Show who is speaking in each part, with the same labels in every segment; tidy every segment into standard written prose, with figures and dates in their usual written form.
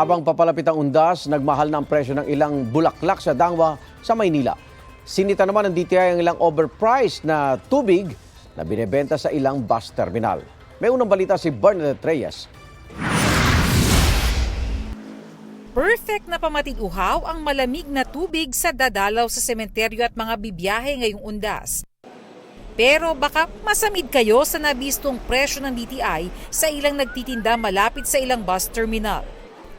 Speaker 1: Habang papalapit ang undas, nagmahal na ang presyo ng ilang bulaklak sa Dangwa sa Maynila. Sinita naman ng DTI ang ilang overpriced na tubig na binebenta sa ilang bus terminal. May unang balita si Bernadette Reyes.
Speaker 2: Perfect na pamatid-uhaw ang malamig na tubig sa dadalaw sa sementeryo at mga bibiyahe ngayong undas. Pero baka masamid kayo sa nabistong presyo ng DTI sa ilang nagtitinda malapit sa ilang bus terminal.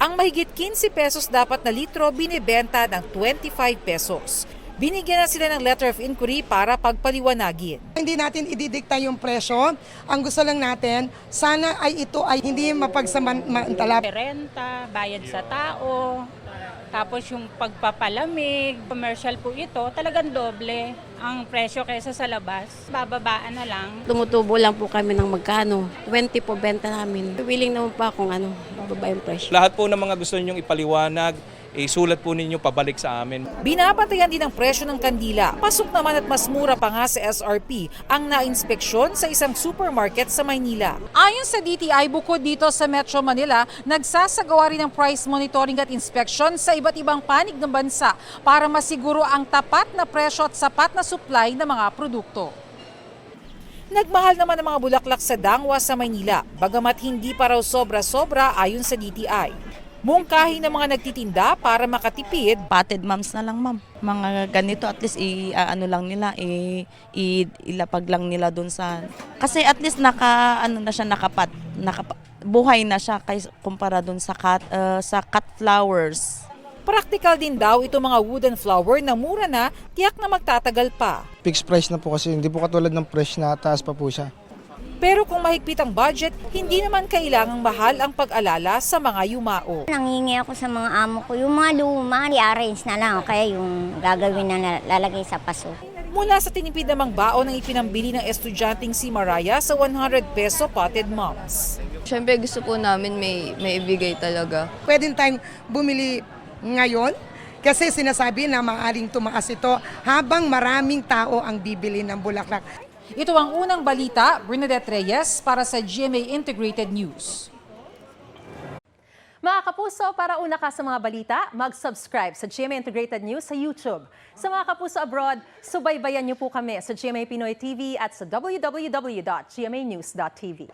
Speaker 2: Ang mahigit 15 pesos dapat na litro binibenta ng 25 pesos. Binigyan na sila ng letter of inquiry para pagpaliwanagin.
Speaker 3: Hindi natin ididikta yung presyo. Ang gusto lang natin, sana ay ito ay hindi mapagsamantala.
Speaker 4: Renta, bayad sa tao, tapos yung pagpapalamig, commercial po ito, talagang doble ang presyo kaysa sa labas. Bababaan na lang.
Speaker 5: Tumutubo lang po kami ng magkano. 20 po benta namin. Willing naman pa kung bababa yung presyo.
Speaker 6: Lahat po ng mga gusto ninyong ipaliwanag, isulat po ninyo pabalik sa amin.
Speaker 2: Binabantayan din ang presyo ng kandila. Pasok naman at mas mura pa nga sa SRP ang nainspeksyon sa isang supermarket sa Maynila. Ayon sa DTI, bukod dito sa Metro Manila, nagsasagawa rin ng price monitoring at inspection sa iba't ibang panig ng bansa para masiguro ang tapat na presyo at sapat na supply ng mga produkto. Nagmahal naman ang mga bulaklak sa Dangwa sa Maynila, bagamat hindi pa raw sobra-sobra ayon sa DTI. Mungkahi ng mga nagtitinda para makatipid.
Speaker 7: Potted moms na lang, ma'am. Mga ganito at least ilapag lang nila doon sa. Kasi at least buhay na siya kumpara doon sa cut flowers.
Speaker 2: Praktikal din daw itong mga wooden flower na mura na, tiyak na magtatagal pa.
Speaker 8: Fixed price na po kasi hindi po katulad ng fresh na taas pa po siya.
Speaker 2: Pero kung mahigpit ang budget, hindi naman kailangang mahal ang pag-alala sa mga yumao.
Speaker 9: Nangingi ako sa mga amo ko, yung mga luma, i-arrange na lang, kaya yung gagawin na lalagay sa paso.
Speaker 2: Mula sa tinipid namang baon ng ipinambili ng estudyanteng si Mariah sa 100 peso potted moms.
Speaker 10: Siyempre gusto po namin may ibigay talaga.
Speaker 3: Pwede tayong bumili ngayon kasi sinasabi na maaaring tumaas ito habang maraming tao ang bibili ng bulaklak.
Speaker 2: Ito ang unang balita, Bernadette Reyes para sa GMA Integrated News.
Speaker 11: Mga kapuso, para una ka sa mga balita, mag-subscribe sa GMA Integrated News sa YouTube. Sa mga kapuso abroad, subaybayan niyo po kami sa GMA Pinoy TV at sa www.gmanews.tv.